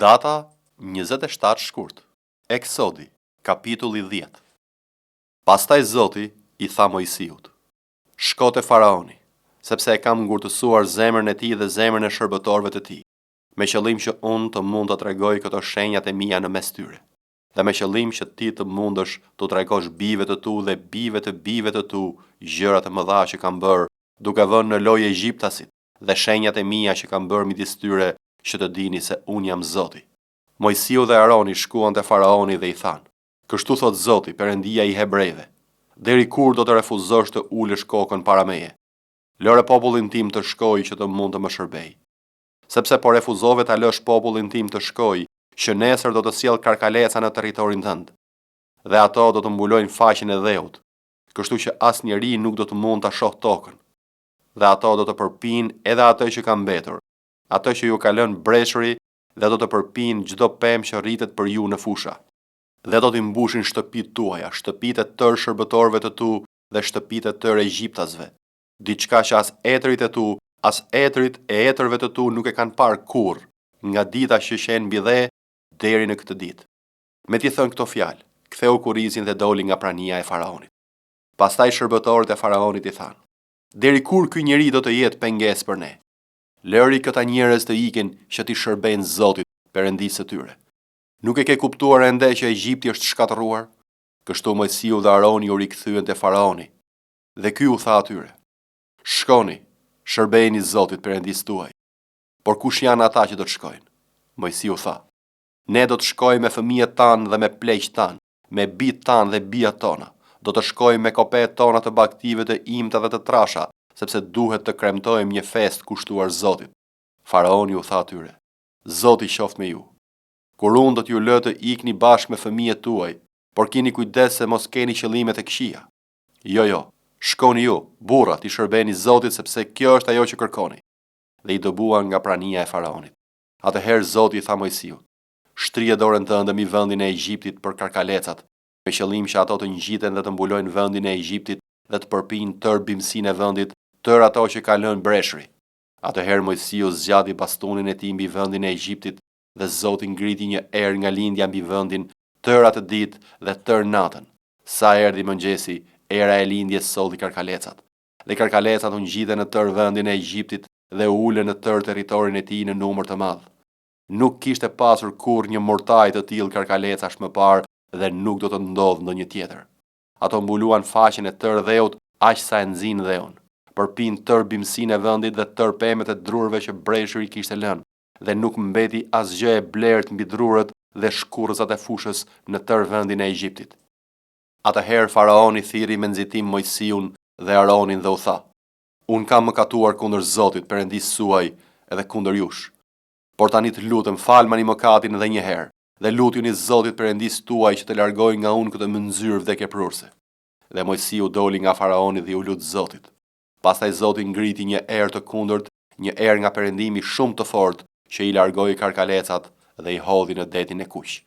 Data 27 shkurt. Eksodi, kapitulli 10. Pastaj Zoti i tha Mojsiut: Shko te Faraoni, sepse e kam ngurtësuar zemrën e tij dhe zemrën e shërbëtorëve të tij, me qëllim që unë të mund të tregoj këto shenjat e mia në mes tyre, dhe me qëllim që ti të mundësh të tregosh bijve të tu dhe bijve të tu gjërat e mëdha që kam bërë, duke vënë në lojë egjiptasit dhe shenjat e mia që kam bërë midis tyre, që të dini se unë jam Zoti. Mojsiu dhe Aroni shkuan te Faraoni dhe i thanë: Kështu thot Zoti, Perëndia i hebrejve: Deri kur do të refuzosh të ulësh kokën para meje? Lëre popullin tim të shkojë që të mund të më shërbej. Sepse po refuzove ta lësh popullin tim të shkojë, që nesër do të sjell karkaleca në territorin tënd, dhe ato do të mbulojnë faqen e dheut, kështu që asnjëri nuk do të mund ta shoh tokën. Dhe ato do të përpinë edhe atë që ka mbetur, atë që ju ka lënë breshëri, dhe do të përpinë çdo pemë që rritet për ju në fusha. Dhe do t'i mbushin shtëpitë tuaja, shtëpitë e tërë shërbëtorëve të tu dhe shtëpitë e tërë egjiptasve. Diçka që as etërit e tu, as etërit e etërve të tu nuk e kanë parë kurrë, nga dita që qen mbi dhe deri në këtë ditë. Me t'i thënë këto fjalë, ktheu kurrizin dhe doli nga prania e Faraonit. Pastaj shërbëtorët e Faraonit i thanë: Deri kur ky njeri do të jetë pengesë për ne? Lëri këta njerëz të ikin që t'i shërbejnë Zotit, Perëndisë së tyre. Nuk e ke kuptuar ende që Egjipti është shkatërruar? Kështu Mojsiu dhe Aroni u rikthyen te Faraoni. Dhe ky u tha atyre: Shkoni, shërbejeni Zotit, Perëndisë tuaj. Por kush janë ata që do të shkojnë? Mojsiu tha: Ne do të shkojmë me fëmijët tanë dhe me pleqt tanë, me bijt tanë dhe bijat tona. Do të shkojmë me kopet tona të bagtive, të imta dhe të trasha, sepse duhet të kremtojmë një fest kushtuar Zotit. Faraoni u tha atyre: Zoti qoftë me ju. Kur unë do t'ju lë të ikni bashkë me fëmijët tuaj, por keni kujdes se mos keni qëllimet e këqija. Jo, shkoni ju, burrat, i shërbeni Zotit, sepse kjo është ajo që kërkoni. Dhe i dëbuan nga prania e Faraonit. Atëherë Zoti i tha Mojsiut: Shtrije dorën tënde mbi vendin e Egjiptit për karkalecat, me qëllim që ato të ngjiten dhe të mbulojnë vendin e Egjiptit dhe të përpinë tërë bimësinë e vendit, tërë ato që ka lënë breshëri. Atëherë Mojsiu zgjati bastunin e tij mbi vendin e Egjiptit, dhe Zoti ngriti një erë nga lindja mbi vendin tërë atë ditë dhe tërë natën. Sa erdhi mëngjesi, era e lindjes solli karkalecat. Dhe karkalecat u ngjitën në tërë vendin e Egjiptit dhe u ulën në tërë territorin e tij në numër të madh. Nuk kishte pasur kurrë një mortaj të tillë karkalecash më parë dhe nuk do të ndodhë ndonjë tjetër. Ato mbuluan faqen e tërë dheut aq sa e nxin dheun. Përpinë tërë bimësinë e vendit dhe tërë pemët e drurve që breshëri kishte lënë, dhe nuk mbeti asgjë e blerët mbi drurët dhe shkurrëzat e fushës në tërë vendin e Egjiptit. Atëherë Faraoni thirri me nxitim Mojsiun dhe Aronin dhe u tha: Unë kam mëkatuar kundër Zotit, Perëndisë suaj, edhe kundër jush. Por tani të lutem, falmani mëkatin edhe një herë, dhe lutjuni Zotit, Perëndisë tuaj, që të largojë nga unë këtë mëndzyrë vdekjeprurse. Dhe Mojsiu doli nga Faraoni dhe u lut Zotit. Pastaj Zoti ngriti një erë të kundërt, një erë nga perëndimi shumë të fortë, që i largoi karkalecat dhe i hodhi në detin e Kuq.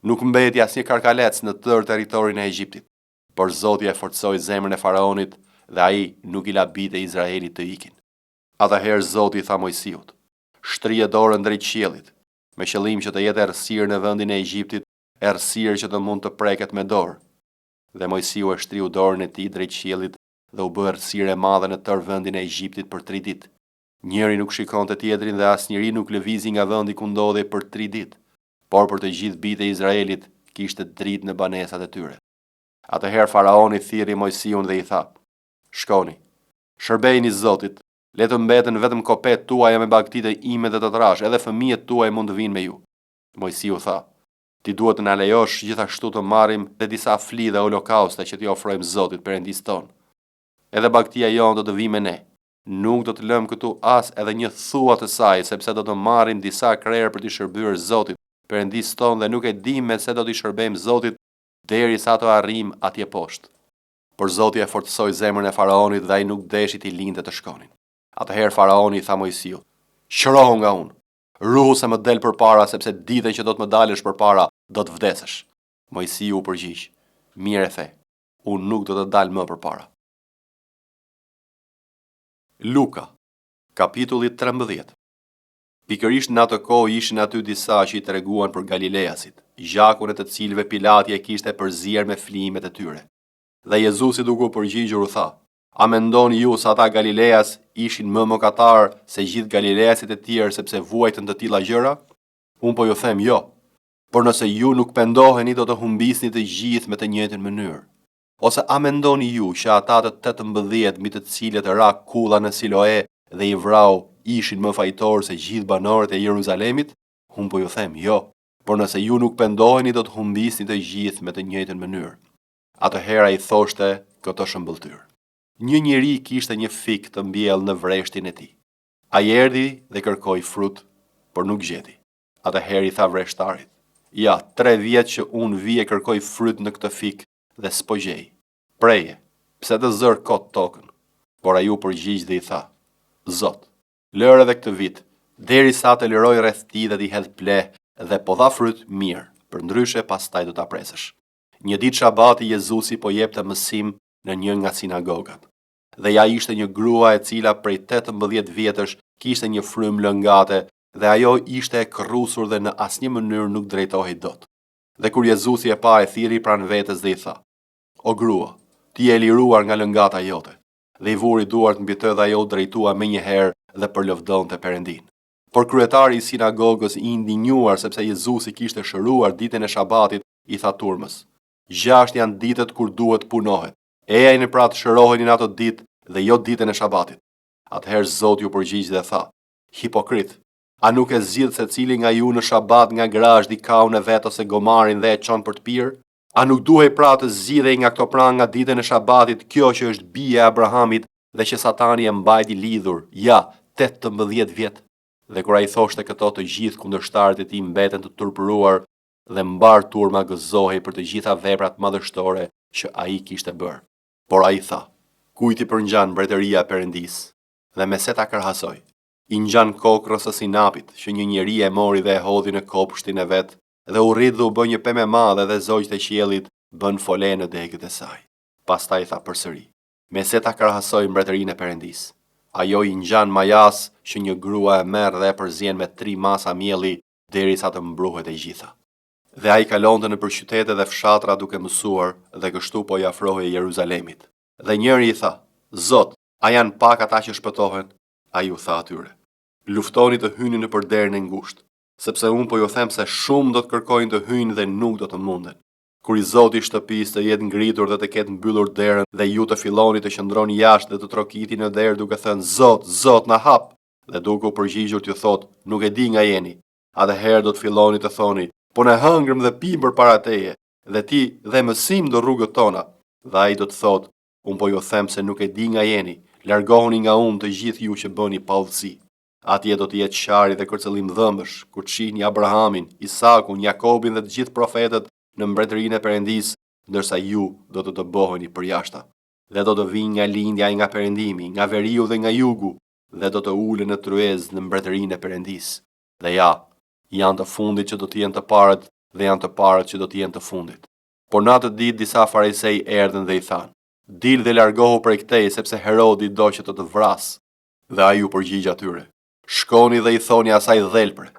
Nuk mbeti asnjë karkalec në tërë territorin e Egjiptit, por Zoti e forcoi zemrën e Faraonit dhe ai nuk i la bijtë e Izraelit të ikin. Atëherë Zoti i tha Mojsiut: Shtrije dorën drejt qiellit, me qëllim që të jetë errësirë në vendin e Egjiptit, errësirë që të mund të preket me dorë. Dhe Mojsiu e shtriu dorën e tij drejt qiellit dhe u bë errësirë e madhe në tërë vendin e Egjiptit për 3 ditë. Njëri nuk shikonte tjetrin dhe asnjëri nuk lëvizi nga vendi ku ndodhej për 3 ditë, por për të gjithë bijtë e Izraelit kishte dritë në banesat e tyre. Atëherë Faraoni thirri Mojsiun dhe i tha: Shkoni, shërbejini Zotit, le të mbeten vetëm kopet tuaja me bagtitë ime dhe të trash, edhe fëmijët tuaj mund të vinë me ju. Mojsiu tha: Ti duhet të na lejosh gjithashtu të marrim dhe disa fli dhe holokauste që t'i ofrojmë Zotit, Perëndisë tonë. Edhe bagtia jonë do të vijë me ne. Nuk do të lëm këtu as edhe një thua të saj, sepse do të marrim disa krerë për t'i shërbyer Zotit, Perëndisë tonë, dhe nuk e dim me se do t'i shërbejmë Zotit derisa të arrijmë atje poshtë. Por Zoti e forcoi zemrën e Faraonit dhe ai nuk deshi t'i lindte të shkonin. Atëherë Faraoni i tha Mojsiut: Qërohu nga unë, ruhu se më del përpara, sepse ditën që do të më dalësh përpara, do të vdesësh. Mojsiu u përgjigj: Mirë the, unë nuk do të dal më përpara. Luka, kapitulli 13. Pikërisht në atë kohë ishin aty disa që i treguan për Galileasit, gjakun e të cilëve Pilati e kishte përzier me flimet e tyre. Dhe Jezusi duke u përgjigjur u tha: A mendoni ju se ata Galileas ishin më mëkatar se gjithë Galileasit e tjerë sepse vuajtën të tilla gjëra? Unë po ju them jo. Por nëse ju nuk pendoheni do të humbisni të gjithë me të njëjtën mënyrë. Ose a mendoni ju që ata të 18 mbi të cilët ra kulla në Siloe dhe i vrau ishin më fajtorë se gjithë banorët e Jeruzalemit? Unë po ju them jo. Por nëse ju nuk pendoheni do të humbisni të gjithë me të njëjtën mënyrë. Atëhera i thoshte këtë shëmbëltyr. Një njeri kishte një fik të mbjell në vreshtin e tij. Ai erdhi dhe kërkoi frut, por nuk gjeti. Atëherë i tha vreshtarit: Ja, 3 vjet që unë vi e kërkoj fryt në këtë fik dhe s'po gjej. Preje, pse të zër kot tokën? Por ai u përgjigj dhe i tha: Zot, lër edhe këtë vit, derisa të lëroj rreth ti dhe t'i hedh pleh dhe po dha fryt mirë, përndryshe pastaj do ta presësh. Një ditë shabati Jezusi po jepte mësim në një nga sinagogat. Dhe ja ishte një grua e cila prej 18 vjetësh kishte një frymë lëngate dhe ajo ishte e kërrusur dhe në asnjë mënyrë nuk drejtohej dot. Dhe kur Jezusi e pa e thiri pranë vetes dhe i tha: O grua, ti je liruar nga lëngata jote. Dhe i vuri duart mbi të dhe ajo drejtua menjëherë dhe përlëvdonte Perëndin. Por kryetari i sinagogës i indinjuar sepse Jezusi kishte shëruar ditën e shabatit, i tha turmës: 6 janë ditët kur duhet punohet. Ejani pra të shëroheni në ato ditë dhe jo ditën e shabatit. Atëherë Zoti u përgjigj dhe tha: Hipokrit, a nuk e zgjidh se cili nga ju në shabat nga grazhdi kaun e vet ose gomarin dhe e çon për të pirë? A nuk duhej pra të zgjidhej nga këto pranë nga ditën e shabatit kjo që është bia e Abrahamit dhe që Satani e mbajti lidhur, ja, 18 vjet? Dhe kur ai thoshte këto, të gjithë kundërshtarët e tij mbeten të turpëruar dhe mbar turma gëzohej për të gjitha veprat madhështore që ai kishte bërë. Por ai tha: Kujt i përngjan mbretëria e Perëndis? Dhe me se ta kërhasoj, i ngjan kokrës së sinapit që një njeri e mori dhe e hodhi në kopshtin e vet, dhe u rrit dhe u bë një pemë e madhe dhe zogjtë e qiellit bën fole në degët e saj. Pastaj tha përsëri: Me se ta kërhasoj mbretërinë e Perëndis? Ajo i ngjan majas që një grua e merr dhe e përzien me 3 masa mielli derisa të mbruhet e gjitha. Dhe ai kalonte nëpër qytete dhe fshatra duke mësuar dhe kështu po i afrohej Jeruzalemit. Dhe njëri i tha: Zot, a janë pak ata që shpëtohen? Ai u tha atyre: Luftoni të hyni nëpër derën e ngushtë, sepse unë po ju them se shumë do të kërkojnë të hyjnë dhe nuk do të munden. Kur i Zoti i shtëpisë të jetë ngritur dhe të ketë mbyllur derën dhe ju të filloni të qëndroni jashtë dhe të trokitni në derë duke thënë: Zot, Zot, na hap, dhe duke u përgjigjur t'ju thotë: Nuk e di nga jeni. Atëherë do të filloni të thoni: Po ne hëngrëm dhe pim përpara teje, dhe ti dhe mësim do rrugët tona. Dhe ai do të thotë: Unë po ju them se nuk e di nga jeni, largohuni nga unë të gjithë ju që bëni paudhësi. Atje do të jetë qari dhe kërcëllim dhëmbësh, kur të shihni Abrahamin, Isakun, Jakobin dhe të gjithë profetët në mbretërinë e Perëndis, ndërsa ju do të bëheni përjashta. Dhe do të vinë nga lindja e nga perëndimi, nga veriu dhe nga jugu, dhe do të ulen në tryez në mbretërinë e Perëndis. Dhe ja, janë të fundit që do të jenë të parët dhe janë të parët që do të jenë të fundit. Por në atë ditë disa farisej erdhën dhe i thanë: Dil dhe largohu prej këtej, sepse Herodi do që të vrasë. Dhe ai u përgjigj atyre: Shkoni dhe i thoni asaj dhelpre: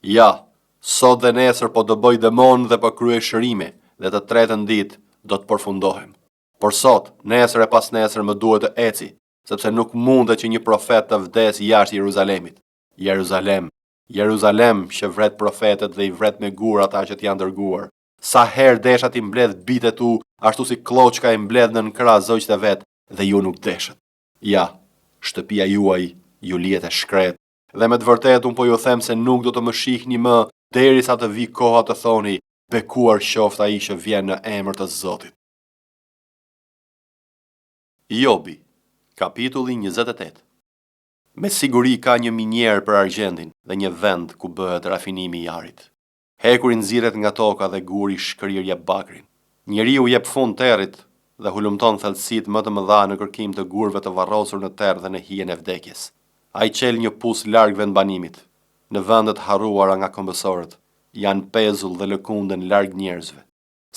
Ja, sot dhe nesër po të bëj demon dhe po kryej shërime, dhe të tretën ditë do të përfundohem. Por sot, nesër e pas nesër më duhet të eci, sepse nuk mundet që një profet të vdes jashtë Jeruzalemit. Jeruzalem, Jeruzalem që vret profetët dhe i vret me gur ata që t'janë dërguar. Sa herë desha t'i mbledh bitet tu, ashtu si kloçka i mbledh në krah zogjtë vet dhe ju nuk deshët. Ja, shtëpia juaj ju lihet e shkret, dhe me të vërtetë un po ju them se nuk do të më shihni më derisa të vi koha të thoni: Bekuar qoftë ai që vjen në emër të Zotit. Jobi, kapitulli 28. Me siguri ka një minjer për argjendin dhe një vend ku bëhet rafinimi i arit. Hekuri nxirret nga toka dhe guri shkrir jep bakrin. Njeriu jep fund territ dhe hulumton thellësitë më të mëdha në kërkim të gurve të varrosur në terr dhe në hijen e vdekjes. Ai qel një pus larg vendbanimit, në vendet harruara nga kombësorët, janë pezull dhe lëkunden larg njerëzve.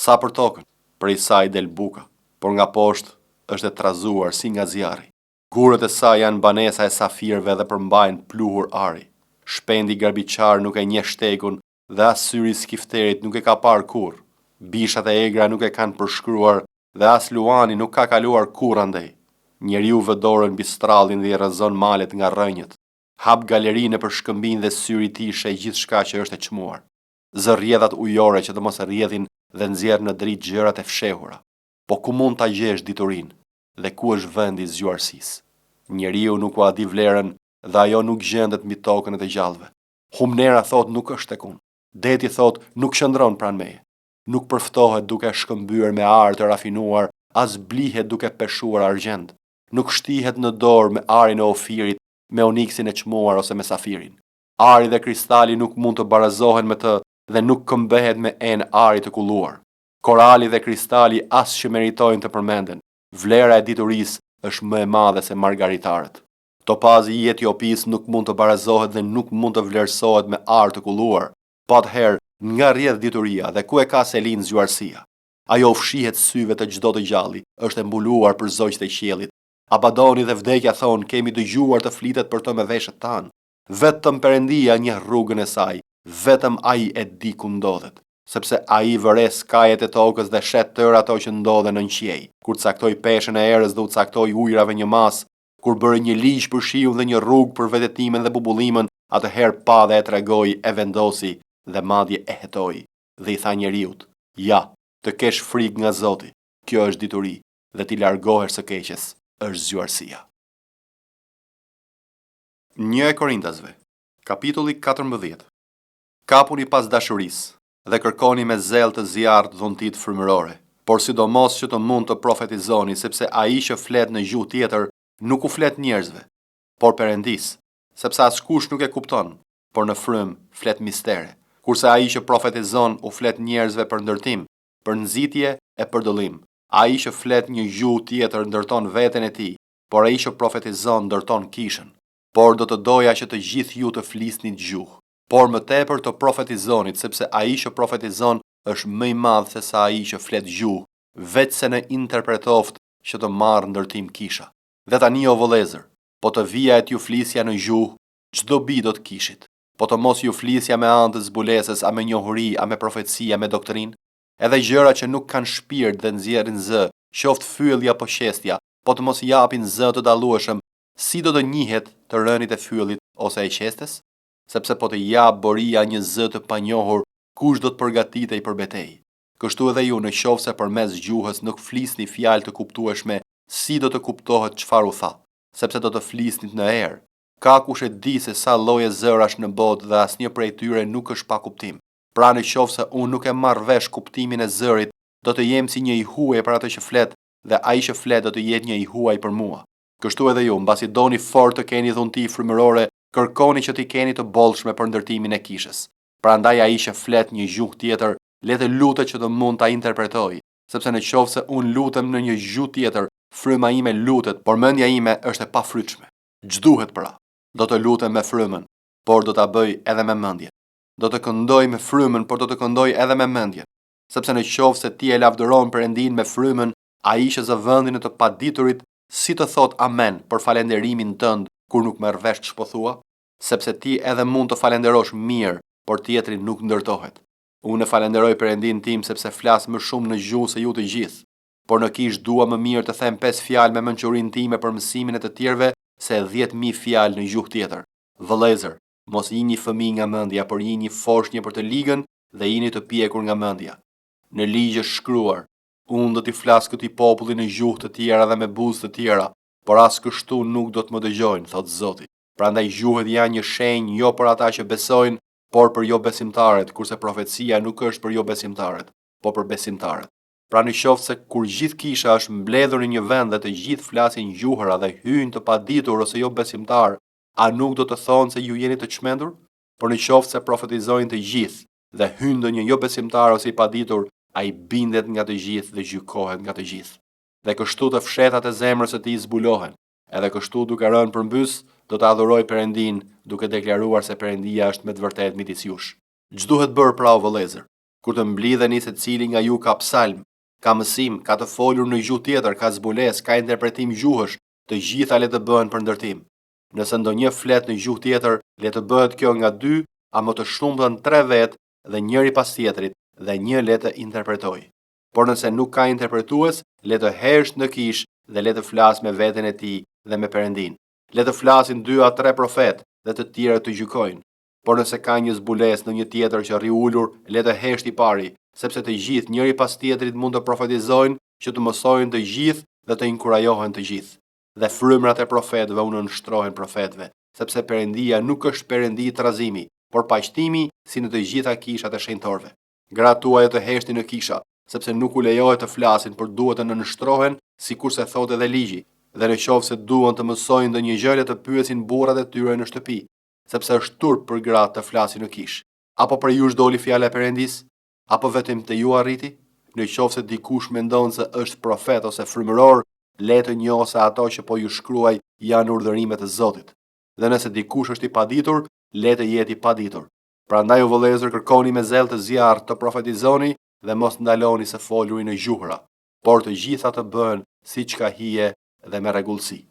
Sa për tokën, prej saj del buka, por nga poshtë është e trazuar si nga zjarri. Gurët e saj janë banesa e safirëve dhe përmbajnë pluhur ari. Shpendi garbiçar nuk e njeh shtekun dhe as syri i skifterit nuk e ka parë kurrë. Bishat e egra nuk e kanë përshkruar dhe as luani nuk ka kaluar kurrë andej. Njeriu vë dorën mbi strallin dhe i rrezon malet nga rrënjët. Hap galerinë për shkëmbin dhe syri i tij sheh gjithçka që është e çmuar. Zë rrjedhat ujore që të mos rrjedhin dhe nxjerr në dritë gjërat e fshehura. Po ku mund ta gjesh diturinë dhe ku është vendi i zgjuarsisë? Njeriu nuk ua di vlerën dhe ajo nuk gjendet mbi tokën e të gjallëve. Humnera thot nuk është tek unë. Deti thot nuk qëndron pranë meje. Nuk përftohet duke shkëmbyer me arë të rafinuar, as blihet duke peshuar argjend. Nuk shtihet në dorë me arin e ofirit, me oniksin e çmuar ose me safirin. Ari dhe kristali nuk mund të barazohen me të dhe nuk këmbehet me enë ari të kulluar. Korali dhe kristali as që meritojnë të përmenden. Vlera e diturisë është më e madhe se margaritarët. Topazi i Etiopis nuk mund të barazohet dhe nuk mund të vlerësohet me arë të kulluar. Po atëherë, nga rrjedh dituria dhe ku e ka selin zgjuarësia? Ajo fshihet syve të çdo të gjalli, është e mbuluar për zogjt e qiellit. Abadoni dhe vdekja thon, kemi dëgjuar të flitet për të me veshët tanë. Vetëm Perëndia njeh rrugën e saj, vetëm ai e di ku ndodhet, sepse ai vëres kajet e tokës dhe shet tërë ato që ndodhen në qiej. Kur caktoi peshën e erës dhe u caktoi ujrave një mas, kur bëri një ligj për shiun dhe një rrugë për vetetimin dhe bubullimën, atëherë pa dhe e tregoi, e vendosi dhe madje e hetoi. Dhe i tha njeriut: ja, të kesh frikë nga Zoti, kjo është dituri, dhe ti largohesh së keqes, është zgjuarësia. 1 Korintasve, kapitulli 14. Kapuni pas dashurisë dhe kërkoni me zel të zjarrt dhuntit frymërore, por sidomos që të mund të profetizoni, sepse ai që flet në gjuhë tjetër nuk u flet njerëzve, por Perëndis, sepse askush nuk e kupton, por në frym flet mistere. Kurse ai që profetizon u flet njerëzve për ndërtim, për nxitje e për dëllim. Ai që flet një gjuhë tjetër ndërton veten e tij, por ai që profetizon ndërton kishën. Por do të doja që të gjithë ju të flisnit gjuhë, por më tepër të profetizonit, sepse ai që profetizon është më i madh se sa ai që flet gjuhë, veç se në interpretoft që të marrë ndërtim kisha. Dhe tani o vëllezër, po të vija e t'ju flisja në gjuhë, çdo bi do të kishit. Po të mos ju flisja me anë të zbulesës, a me njohuri, a me profecia, me doktrin, edhe gjëra që nuk kanë shpirt dhe nxjerrin zë, qoftë fyllja apo qestja, po të mos japin zë të dallueshëm, si do të njihet të rënit e fyllit ose e qestes? Sepse po të jap boria një zë të panjohur, kush do të përgatitej për betejë? Kështu edhe ju, në qoftë se përmes gjuhës nuk flisni fjalë të kuptueshme, si do të kuptohet çfarë u tha? Sepse do të flisnit në erë. Ka kush e di se sa lloje zërash në botë dhe asnjë prej tyre nuk është pa kuptim. Pra në qoftë se unë nuk e marr vesh kuptimin e zërit, do të jem si një i huaj për atë që flet, dhe ai që flet do të jetë një i huaj për mua. Kështu edhe ju, mbasi doni fort të keni dhunti frymërore, kërkoni që t'i keni të bollshme për ndërtimin e kishës. Prandaj ai që flet një gjuhë tjetër, le të lutet që të mund ta interpretojë, sepse në qoftë se unë lutem në një gjuhë tjetër, fryma ime lutet, por mendja ime është e pafrytshme. Ç'duhet pra? Do të lutem me frymën, por do ta bëj edhe me mendjen. Do të këndoj me frymën, por do të këndoj edhe me mendjen. Sepse në qoftë se ti e lavdëron Perëndin me frymën, ai që zë vendin e të paditurit, si të thot amen për falenderimin tënd kur nuk merr vesh ç'po thua? Sepse ti edhe mund të falenderosh mirë, por tjetri nuk ndërtohet. Unë e falenderoj Perëndin tim sepse flas më shumë në gjuhë se ju të gjithë, por në kish dua më mirë të them 5 fjalë me mençurinë time për mësimin e të tjerëve se 10.000 fjalë në gjuhë tjetër. Vëllezër, mos jini fëmijë nga mendja, por jini foshnjë për të ligën dhe jini të pjekur nga mendja. Në ligj është shkruar: unë do t'i flas këtij populli në gjuhë të tjera dhe me buzë të tjera, por as kështu nuk do të më dëgjojnë, thot Zoti. Prandaj gjuhët janë një shenjë jo për ata që besojnë, por për jo besimtarët, kurse profecia nuk është për jo besimtarët, por për besimtarët. Pra në qoftë se kur gjithë kisha është mbledhur në një vend dhe të gjithë flasin gjuhëra dhe hyjnë të paditur ose jo besimtar, a nuk do të thonë se ju jeni të çmendur? Por në qoftë se profetizojnë të gjithë dhe hyn ndonjë jo besimtar ose i paditur, ai bindet nga të gjithë dhe gjykohet nga të gjithë. Dhe kështu të fshetat e zemrës së tij zbulohen. Edhe kështu duke rënë përmbys, do të adhuroj Perëndin, duke deklaruar se Perëndia është me të vërtetë midis jush. Ç'duhet bërë pra o vëllezër? Kur të mblidheni secili nga ju ka psalm, ka mësim, ka të folur në gjuhë tjetër, ka zbulesë, ka interpretim gjuhësh, të gjitha le të bëhen për ndërtim. Nëse ndonjë flet në gjuhë tjetër, le të bëhet kjo nga 2 a më të shumtën 3 vetë dhe njëri pas tjetrit dhe një le të interpretojë. Por nëse nuk ka interpretues, le të hesht në kishë dhe le të flasë me veten e tij dhe me Perëndin. Le të flasin 2 a 3 profet dhe të tjerë të gjykojnë. Por nëse ka një zbulesë në një tjetër që rri ulur, le të hesht i pari, sepse të gjithë njëri pas tjetrit mund të profetizojnë, që të mësojnë të gjithë dhe të inkurajohen të gjithë. Dhe frymrat e profetëve u nënshtrohen profetëve, sepse Perëndia nuk është Perëndi i trazimi, por paqëtimi si në të gjitha kishat e shenjtorëve. Gratë tuaja të heshtin në kisha, sepse nuk u lejohet të flasin, por duhet të nënshtrohen, sikurse thotë edhe ligji. Dhe në qoftë se duan të mësojnë ndonjë gjë, le të pyesin burrat e tyre në shtëpi, sepse është turp për gratë të flasin në kishë. Apo për ju doli fjala e Perëndis? Apo vetëm te ju arriti? Në qoftë se dikush mendon se është profet ose frymëror, le të njohë se ato që po ju shkruaj janë urdhërimet e Zotit. Dhe nëse dikush është i paditur, le të jetë i paditur. Prandaj u vëllezër, kërkoni me zel të zjarrt të profetizoni dhe mos ndaloni se foluri në gjuhra, por të gjitha të bëhen siç ka hije dhe me rregullsi.